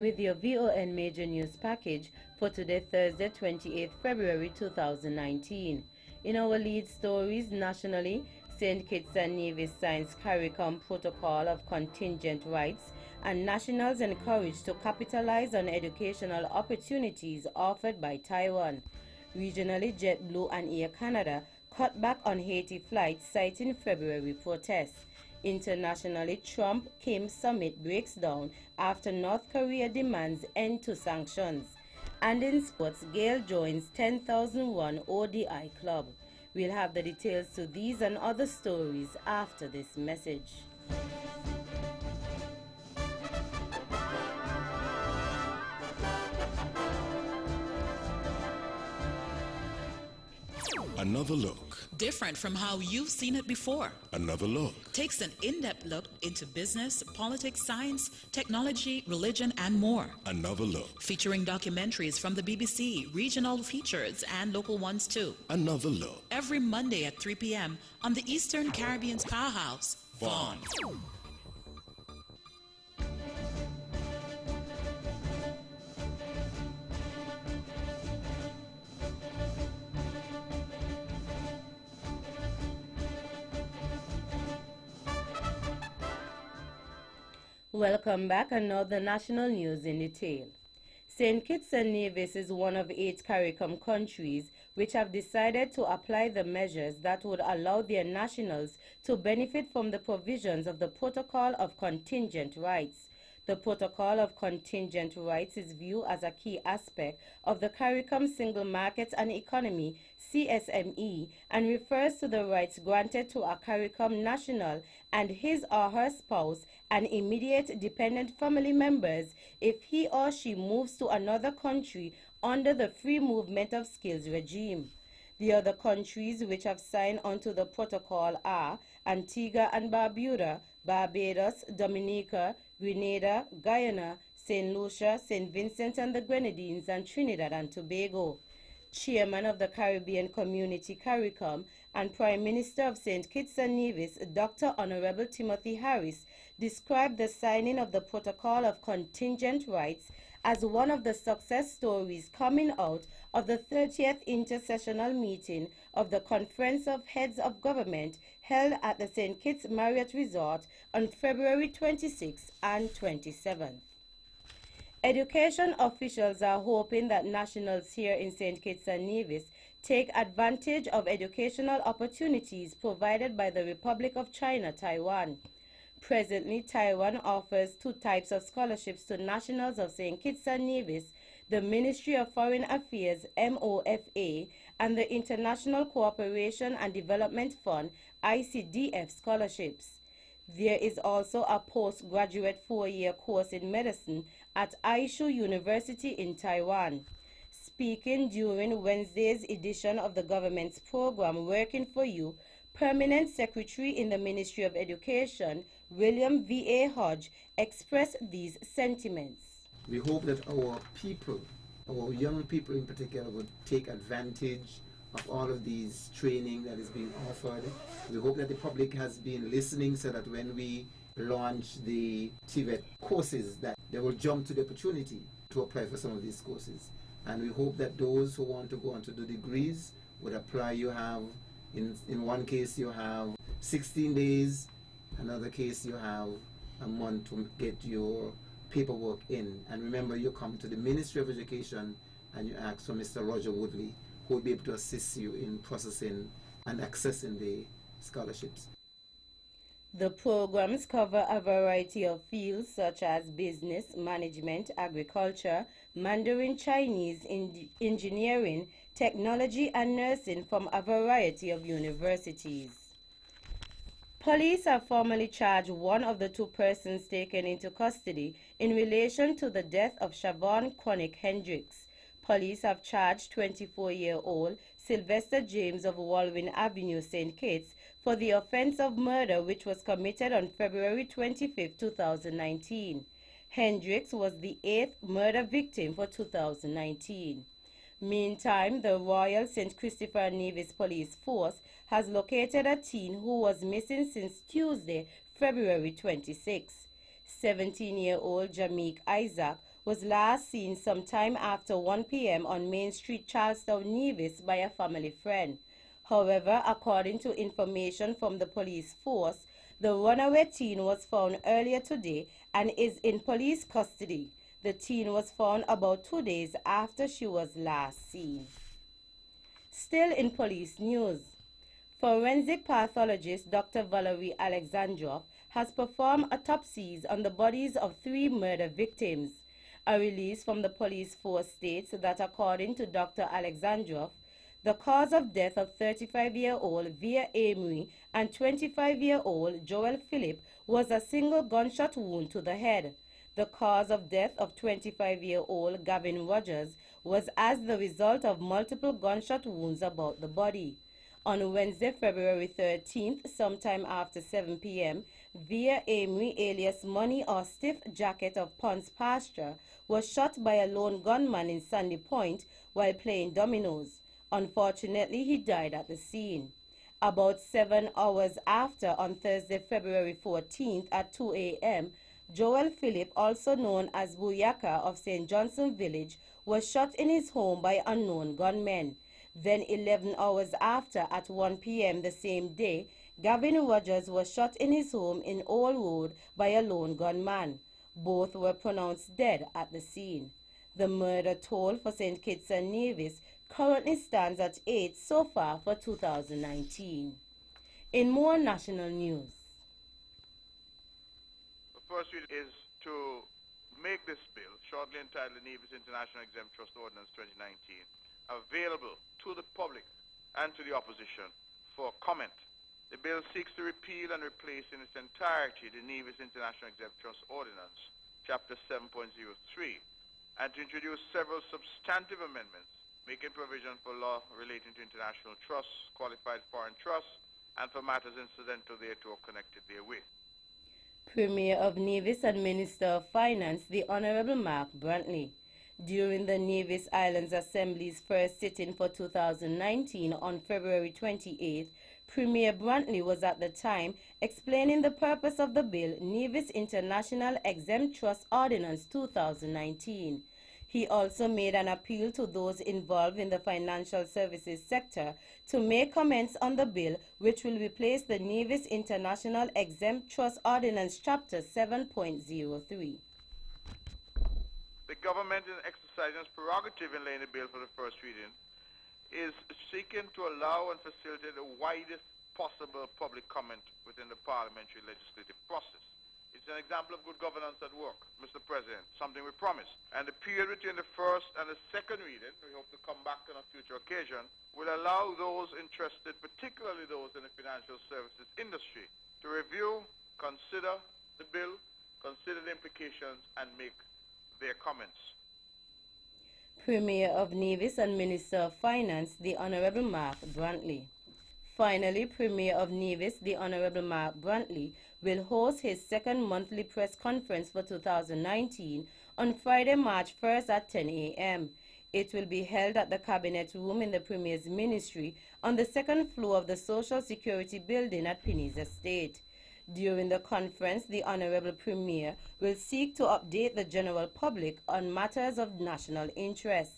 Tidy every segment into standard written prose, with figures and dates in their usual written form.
with your VON Major News package for today, Thursday, 28th February 2019. In our lead stories nationally, St. Kitts and Nevis signs CARICOM Protocol of Contingent Rights, and nationals encouraged to capitalize on educational opportunities offered by Taiwan. Regionally, JetBlue and Air Canada cut back on Haiti flights, citing February protests. Internationally, Trump-Kim summit breaks down after North Korea demands end to sanctions. And in sports, Gale joins 10,001 ODI club. We'll have the details to these and other stories after this message. Another look. Different from how you've seen it before. Another look. Takes an in-depth look into business, politics, science, technology, religion, and more. Another look. Featuring documentaries from the BBC, regional features, and local ones too. Another look. Every Monday at 3 p.m. on the Eastern Caribbean's powerhouse, Vaughan. Welcome back, and now the national news in detail. St. Kitts and Nevis is one of 8 CARICOM countries which have decided to apply the measures that would allow their nationals to benefit from the provisions of the Protocol of Contingent Rights. The Protocol of Contingent Rights is viewed as a key aspect of the CARICOM Single Market and Economy (CSME) and refers to the rights granted to a CARICOM national and his or her spouse and immediate dependent family members if he or she moves to another country under the Free Movement of Skills regime. The other countries which have signed onto the protocol are Antigua and Barbuda, Barbados, Dominica, Grenada, Guyana, St. Lucia, St. Vincent and the Grenadines, and Trinidad and Tobago. Chairman of the Caribbean Community CARICOM and Prime Minister of St. Kitts and Nevis, Dr. Honorable Timothy Harris, described the signing of the Protocol of Contingent Rights as one of the success stories coming out of the 30th intersessional meeting of the Conference of Heads of Government held at the St. Kitts Marriott Resort on February 26 and 27. Education officials are hoping that nationals here in St. Kitts and Nevis take advantage of educational opportunities provided by the Republic of China, Taiwan. Presently, Taiwan offers 2 types of scholarships to nationals of St. Kitts and Nevis: the Ministry of Foreign Affairs MOFA and the International Cooperation and Development Fund ICDF scholarships. There is also a postgraduate 4-year course in medicine at Aishu University in Taiwan. Speaking during Wednesday's edition of the government's program Working for You, Permanent Secretary in the Ministry of Education, William V.A. Hodge, expressed these sentiments. We hope that our people, our young people in particular, would take advantage of all of these training that is being offered. We hope that the public has been listening so that when we launch the TVET courses, that they will jump to the opportunity to apply for some of these courses. And we hope that those who want to go on to do degrees would apply. You have, in one case, you have 16 days. Another case, you have a month to get your paperwork in. And remember, you come to the Ministry of Education and you ask for Mr. Roger Woodley, who will be able to assist you in processing and accessing the scholarships. The programs cover a variety of fields such as business, management, agriculture, Mandarin Chinese, engineering, technology, and nursing from a variety of universities. Police have formally charged one of the 2 persons taken into custody in relation to the death of Siobhan Connick Hendricks. Police have charged 24-year-old Sylvester James of Walwyn Avenue, St. Kitts, for the offense of murder which was committed on February 25, 2019. Hendricks was the 8th murder victim for 2019. Meantime, the Royal St. Christopher Nevis Police Force has located a teen who was missing since Tuesday, February 26. 17-year-old Jameek Isaac was last seen sometime after 1 p.m. on Main Street, Charlestown, Nevis by a family friend. However, according to information from the police force, the runaway teen was found earlier today and is in police custody. The teen was found about 2 days after she was last seen. Still in police news, forensic pathologist Dr. Valerie Alexandrov has performed autopsies on the bodies of 3 murder victims. A release from the police force states that according to Dr. Alexandrov, the cause of death of 35-year-old Via Amory and 25-year-old Joel Phillip was a single gunshot wound to the head. The cause of death of 25-year-old Gavin Rogers was as the result of multiple gunshot wounds about the body. On Wednesday, February 13th, sometime after 7 p.m., Via Amory, alias Money or Stiff Jacket of Ponce Pasture, was shot by a lone gunman in Sandy Point while playing dominoes. Unfortunately, he died at the scene. About 7 hours after, on Thursday, February 14th at 2 a.m., Joel Phillip, also known as Buyaka of St. Johnson Village, was shot in his home by unknown gunmen. Then 11 hours after, at 1 p.m. the same day, Gavin Rogers was shot in his home in Old Road by a lone gunman. Both were pronounced dead at the scene. The murder toll for St. Kitts and Nevis currently stands at 8 so far for 2019. In more national news, the first reading is to make this bill, shortly entitled the Nevis International Exempt Trust Ordinance 2019, available to the public and to the opposition for comment. The bill seeks to repeal and replace in its entirety the Nevis International Exempt Trust Ordinance, Chapter 7.03, and to introduce several substantive amendments making provision for law relating to international trusts, qualified foreign trusts, and for matters incidental thereto or connected therewith. Premier of Nevis and Minister of Finance, the Honorable Mark Brantley. During the Nevis Islands Assembly's first sitting for 2019 on February 28th, Premier Brantley was at the time explaining the purpose of the bill Nevis International Exempt Trust Ordinance 2019. He also made an appeal to those involved in the financial services sector to make comments on the bill, which will replace the Nevis International Exempt Trust Ordinance Chapter 7.03. The government, in exercising its prerogative in laying the bill for the first reading, is seeking to allow and facilitate the widest possible public comment within the parliamentary legislative process. It's an example of good governance at work, Mr. President, something we promised. And the period between the first and the second reading, we hope to come back on a future occasion, will allow those interested, particularly those in the financial services industry, to review, consider the bill, consider the implications, and make their comments. Premier of Nevis and Minister of Finance, the Honorable Mark Brantley. Finally, Premier of Nevis, the Honorable Mark Brantley, will host his second monthly press conference for 2019 on Friday, March 1st at 10 a.m. It will be held at the Cabinet Room in the Premier's Ministry on the second floor of the Social Security Building at Penny's Estate. During the conference, the Honorable Premier will seek to update the general public on matters of national interest.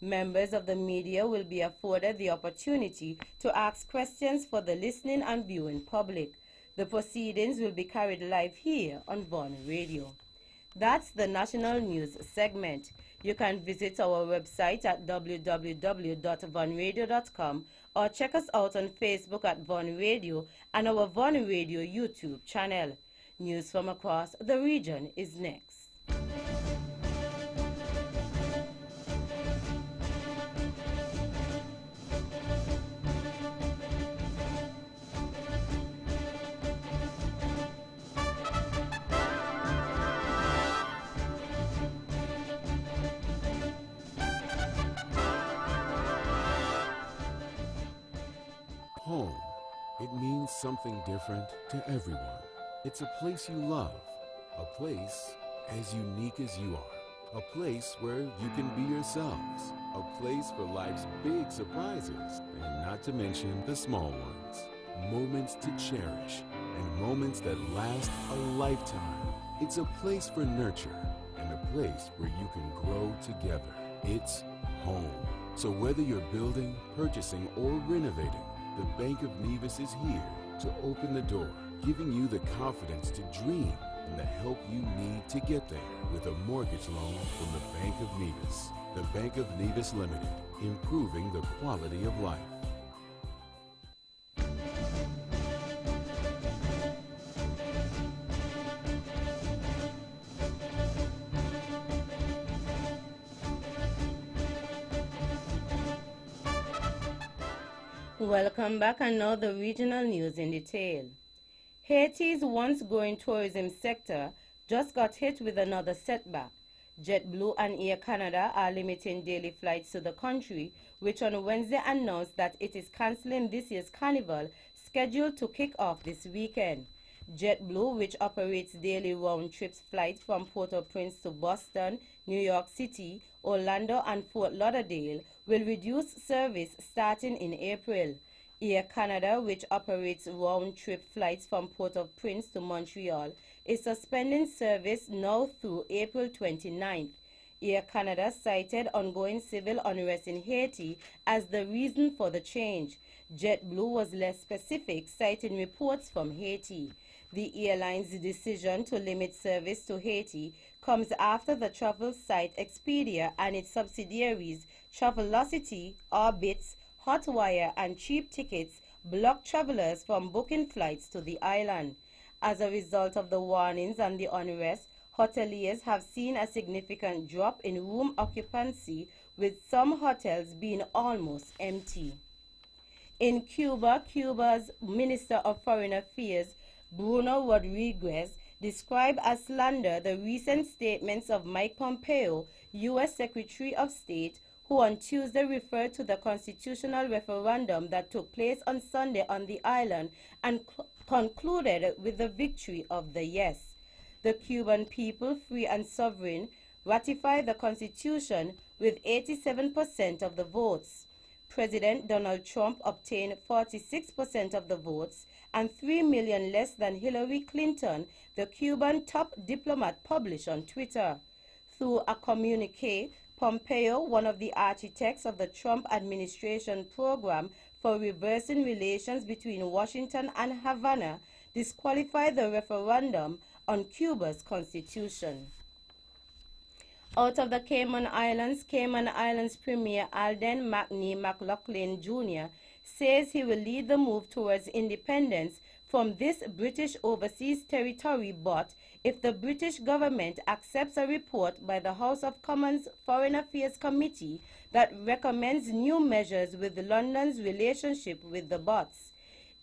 Members of the media will be afforded the opportunity to ask questions for the listening and viewing public. The proceedings will be carried live here on Von Radio. That's the national news segment. You can visit our website at www.vonradio.com or check us out on Facebook at Von Radio and our Von Radio YouTube channel. News from across the region is next. Home. It means something different to everyone. It's a place you love, a place as unique as you are, a place where you can be yourselves, a place for life's big surprises, and not to mention the small ones. Moments to cherish and moments that last a lifetime. It's a place for nurture and a place where you can grow together. It's home. So whether you're building, purchasing, or renovating, the Bank of Nevis is here to open the door, giving you the confidence to dream and the help you need to get there with a mortgage loan from the Bank of Nevis. The Bank of Nevis Limited, improving the quality of life. Welcome back, and now the regional news in detail. Haiti's once growing tourism sector just got hit with another setback. JetBlue and Air Canada are limiting daily flights to the country, which on Wednesday announced that it is cancelling this year's carnival scheduled to kick off this weekend. JetBlue, which operates daily round-trip flights from Port-au-Prince to Boston, New York City, Orlando, and Fort Lauderdale, will reduce service starting in April. Air Canada, which operates round-trip flights from Port-au-Prince to Montreal, is suspending service now through April 29th. Air Canada cited ongoing civil unrest in Haiti as the reason for the change. JetBlue was less specific, citing reports from Haiti. The airline's decision to limit service to Haiti comes after the travel site Expedia and its subsidiaries Travelocity, Orbitz, Hotwire, and Cheap Tickets blocked travelers from booking flights to the island. As a result of the warnings and the unrest, hoteliers have seen a significant drop in room occupancy, with some hotels being almost empty. In Cuba, Cuba's Minister of Foreign Affairs, Bruno Rodriguez, described as slander the recent statements of Mike Pompeo, U.S. Secretary of State, who on Tuesday referred to the constitutional referendum that took place on Sunday on the island and concluded with the victory of the yes. The Cuban people, free and sovereign, ratified the Constitution with 87% of the votes. President Donald Trump obtained 46% of the votes, and 3 million less than Hillary Clinton, the Cuban top diplomat, published on Twitter. Through a communique, Pompeo, one of the architects of the Trump administration program for reversing relations between Washington and Havana, disqualified the referendum on Cuba's constitution. Out of the Cayman Islands Premier Alden McNee McLaughlin Jr. says he will lead the move towards independence from this British overseas territory, but if the British government accepts a report by the House of Commons Foreign Affairs Committee that recommends new measures with London's relationship with the Bots.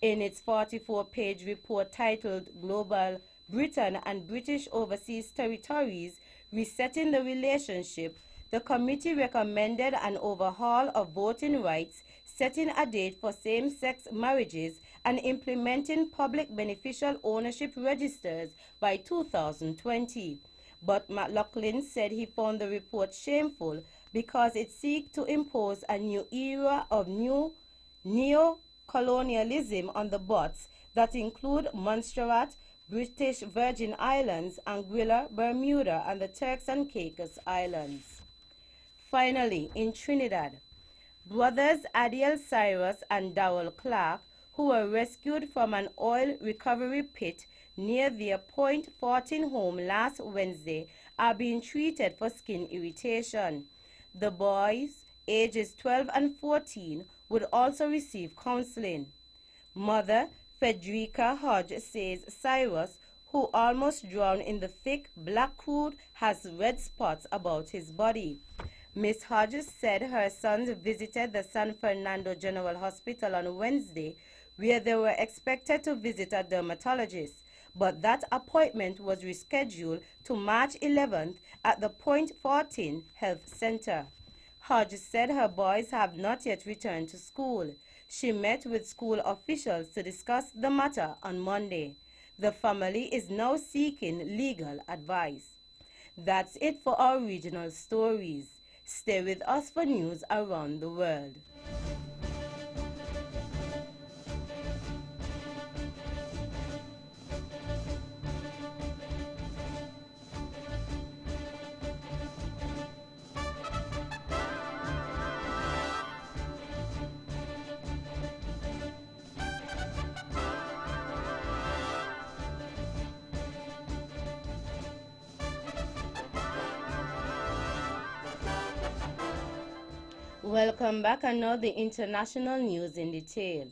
In its 44-page report titled Global Britain and British Overseas Territories, Resetting the Relationship, the committee recommended an overhaul of voting rights, setting a date for same-sex marriages, and implementing public beneficial ownership registers by 2020. But McLaughlin said he found the report shameful because it seeks to impose a new era of new neo-colonialism on the Bots that include Montserrat, British Virgin Islands, Anguilla, Bermuda, and the Turks and Caicos Islands. Finally, in Trinidad, brothers Adiel Cyrus and Darrell Clark, who were rescued from an oil recovery pit near their Point 14 home last Wednesday, are being treated for skin irritation. The boys, ages 12 and 14, would also receive counseling. Mother Frederica Hodge says Cyrus, who almost drowned in the thick black crude, has red spots about his body. Miss Hodges said her sons visited the San Fernando General Hospital on Wednesday, where they were expected to visit a dermatologist, but that appointment was rescheduled to March 11th at the Point 14 Health Center. Hodges said her boys have not yet returned to school. She met with school officials to discuss the matter on Monday. The family is now seeking legal advice. That's it for our regional stories. Stay with us for news around the world. Welcome back, and now the international news in detail.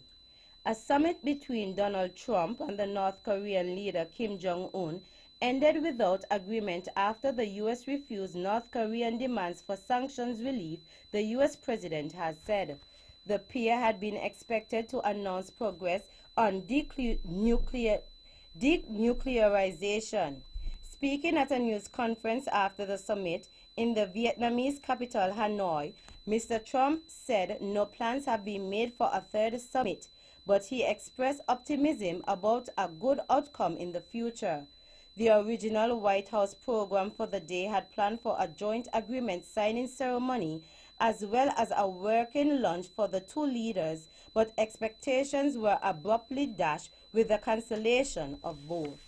A summit between Donald Trump and the North Korean leader Kim Jong-un ended without agreement after the U.S. refused North Korean demands for sanctions relief, the U.S. president has said. The pair had been expected to announce progress on denuclearization. Speaking at a news conference after the summit in the Vietnamese capital Hanoi, Mr. Trump said no plans have been made for a third summit, but he expressed optimism about a good outcome in the future. The original White House program for the day had planned for a joint agreement signing ceremony as well as a working lunch for the two leaders, but expectations were abruptly dashed with the cancellation of both.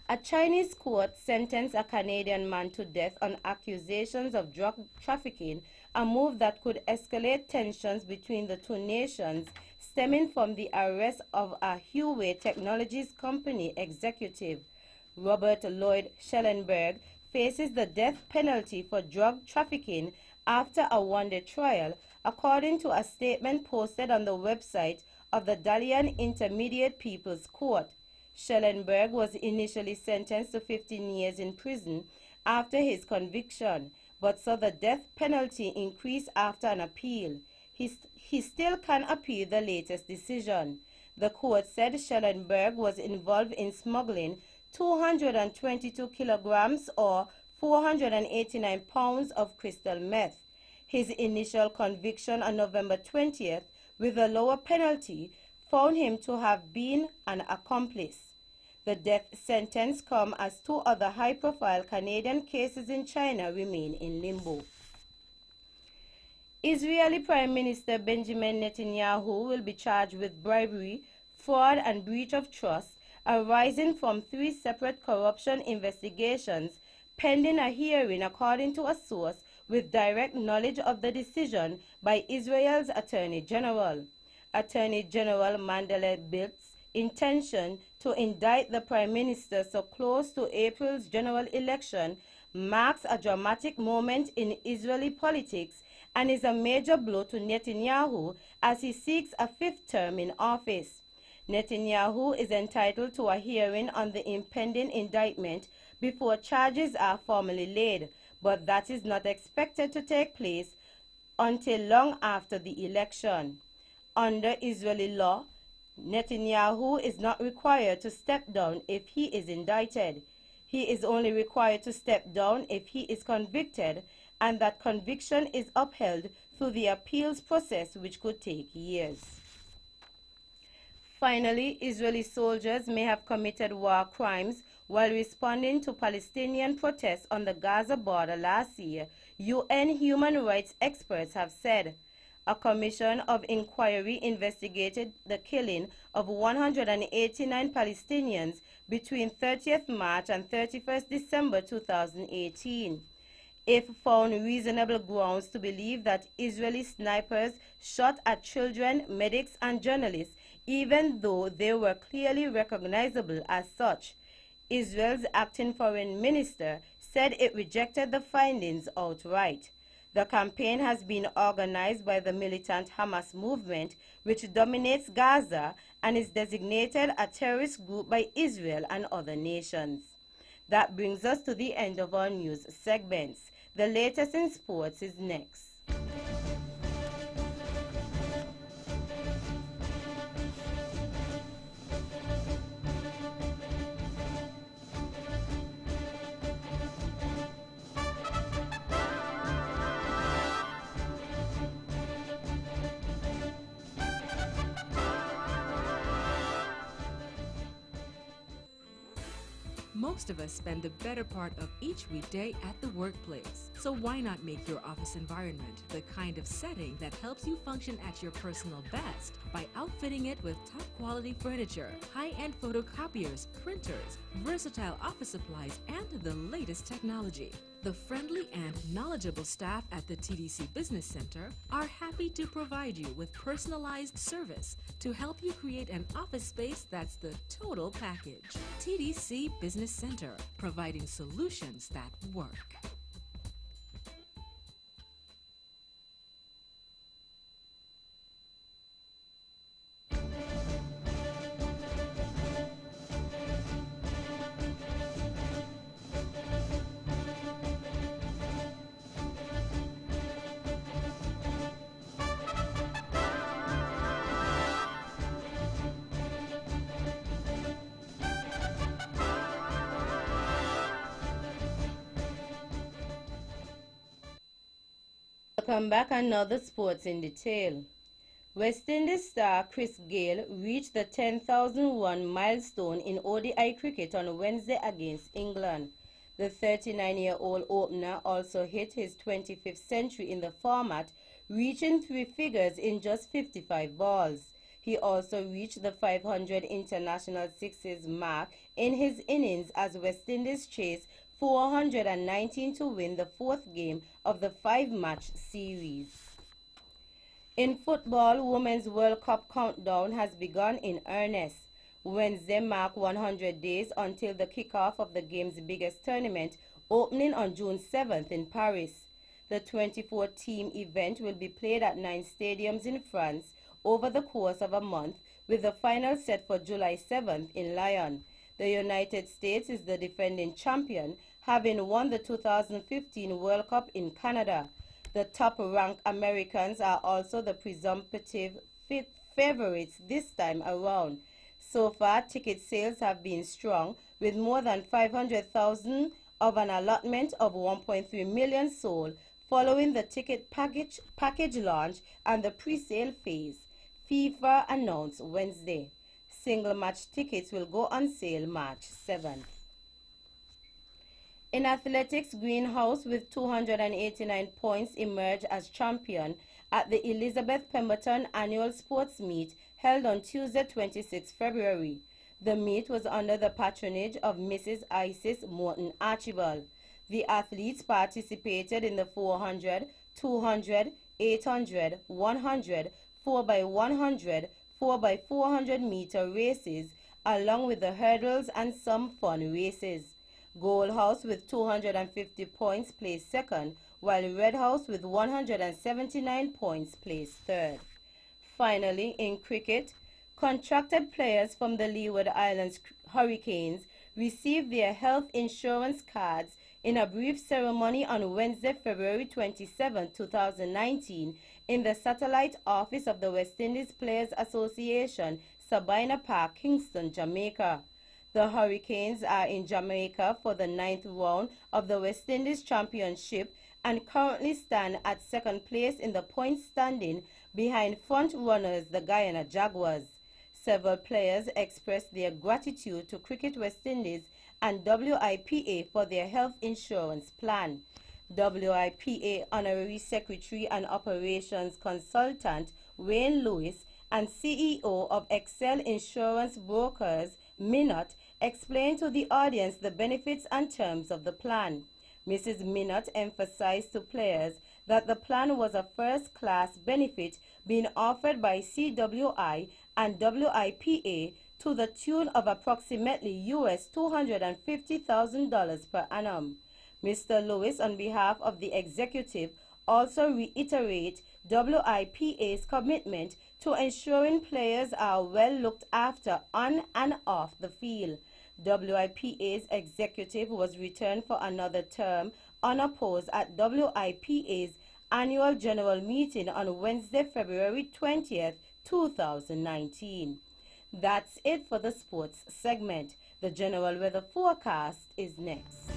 A Chinese court sentenced a Canadian man to death on accusations of drug trafficking, a move that could escalate tensions between the two nations, stemming from the arrest of a Huawei Technologies company executive. Robert Lloyd Schellenberg faces the death penalty for drug trafficking after a one-day trial, according to a statement posted on the website of the Dalian Intermediate People's Court. Schellenberg was initially sentenced to 15 years in prison after his conviction, but saw the death penalty increase after an appeal. He still can appeal the latest decision. The court said Schellenberg was involved in smuggling 222 kilograms or 489 pounds of crystal meth. His initial conviction on November 20th, with a lower penalty, found him to have been an accomplice. The death sentence comes as two other high-profile Canadian cases in China remain in limbo. Israeli Prime Minister Benjamin Netanyahu will be charged with bribery, fraud, and breach of trust arising from 3 separate corruption investigations pending a hearing, according to a source with direct knowledge of the decision by Israel's Attorney General. Attorney General Mandela Biltz's intention to indict the Prime Minister so close to April's general election marks a dramatic moment in Israeli politics and is a major blow to Netanyahu as he seeks a 5th term in office. Netanyahu is entitled to a hearing on the impending indictment before charges are formally laid, but that is not expected to take place until long after the election. Under Israeli law, Netanyahu is not required to step down if he is indicted. He is only required to step down if he is convicted, and that conviction is upheld through the appeals process, which could take years. Finally, Israeli soldiers may have committed war crimes while responding to Palestinian protests on the Gaza border last year, UN human rights experts have said. A commission of inquiry investigated the killing of 189 Palestinians between 30th March and 31st December 2018. If found reasonable grounds to believe that Israeli snipers shot at children, medics, and journalists, even though they were clearly recognizable as such. Israel's acting foreign minister said it rejected the findings outright. The campaign has been organized by the militant Hamas movement, which dominates Gaza and is designated a terrorist group by Israel and other nations. That brings us to the end of our news segments. The latest in sports is next. Most of us spend the better part of each weekday at the workplace. So why not make your office environment the kind of setting that helps you function at your personal best by outfitting it with top quality furniture, high-end photocopiers, printers, versatile office supplies, and the latest technology. The friendly and knowledgeable staff at the TDC Business Center are happy to provide you with personalized service to help you create an office space that's the total package. TDC Business Center, providing solutions that work. Welcome back, and now the sports in detail. West Indies star Chris Gayle reached the 10,001 milestone in ODI cricket on Wednesday against England. The 39-year-old opener also hit his 25th century in the format, reaching three figures in just 55 balls. He also reached the 500 international sixes mark in his innings as West Indies chased 419 to win the fourth game of the five-match series. In football, Women's World Cup countdown has begun in earnest. Wednesday marked 100 days until the kickoff of the game's biggest tournament, opening on June 7th in Paris. The 24-team event will be played at 9 stadiums in France over the course of a month, with the final set for July 7th in Lyon. The United States is the defending champion, having won the 2015 World Cup in Canada. The top-ranked Americans are also the presumptive favorites this time around. So far, ticket sales have been strong, with more than 500,000 of an allotment of 1.3 million sold following the ticket package launch and the pre-sale phase. FIFA announced Wednesday. Single-match tickets will go on sale March 7th. In athletics, Greenhouse with 289 points emerged as champion at the Elizabeth Pemberton Annual Sports Meet held on Tuesday, 26 February. The meet was under the patronage of Mrs. Isis Morton Archibald. The athletes participated in the 400, 200, 800, 100, 4x100, 4x400 meter races, along with the hurdles and some fun races. Gold House with 250 points placed second, while Red House with 179 points placed third. Finally, in cricket, contracted players from the Leeward Islands Hurricanes received their health insurance cards in a brief ceremony on Wednesday, February 27, 2019, in the satellite office of the West Indies Players Association, Sabina Park, Kingston, Jamaica. The Hurricanes are in Jamaica for the 9th round of the West Indies Championship and currently stand at second place in the point standing behind front runners the Guyana Jaguars. Several players expressed their gratitude to Cricket West Indies and WIPA for their health insurance plan. WIPA Honorary Secretary and Operations Consultant Wayne Lewis and CEO of Excel Insurance Brokers, Minot, explained to the audience the benefits and terms of the plan. Mrs. Minot emphasized to players that the plan was a first-class benefit being offered by CWI and WIPA to the tune of approximately US $250,000 per annum. Mr. Lewis, on behalf of the executive, also reiterated WIPA's commitment to ensuring players are well looked after on and off the field. WIPA's executive was returned for another term unopposed at WIPA's annual general meeting on Wednesday, February 20th, 2019. That's it for the sports segment. The general weather forecast is next.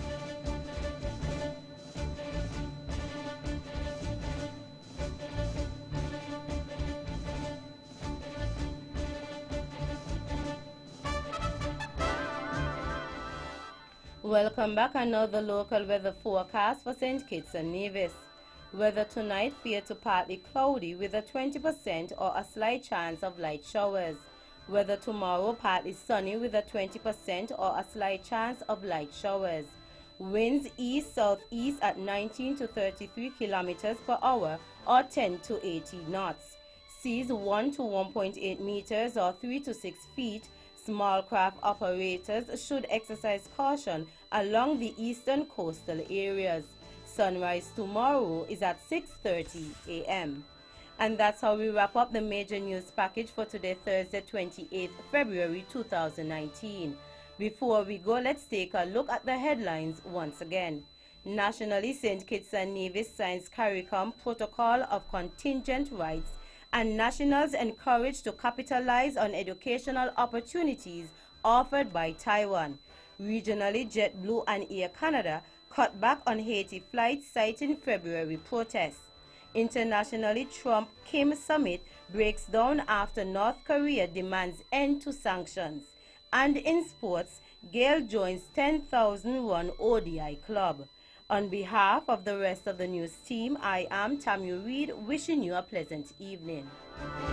Welcome back, and now the local weather forecast for St. Kitts and Nevis. Weather tonight fair to partly cloudy with a 20% or a slight chance of light showers. Weather tomorrow partly sunny with a 20% or a slight chance of light showers. Winds east-southeast at 19 to 33 kilometers per hour or 10 to 80 knots. Seas 1 to 1.8 meters or 3 to 6 feet. Small craft operators should exercise caution along the eastern coastal areas. Sunrise tomorrow is at 6:30 a.m. And that's how we wrap up the major news package for today, Thursday, 28th February 2019. Before we go, let's take a look at the headlines once again. Nationally, St. Kitts and Nevis signs CARICOM Protocol of Contingent Rights, and nationals encouraged to capitalize on educational opportunities offered by Taiwan. Regionally, JetBlue and Air Canada cut back on Haiti flights citing February protests. Internationally, Trump-Kim summit breaks down after North Korea demands end to sanctions. And in sports, Gale joins 10,001 ODI club. On behalf of the rest of the news team, I am Tammy Reed, wishing you a pleasant evening.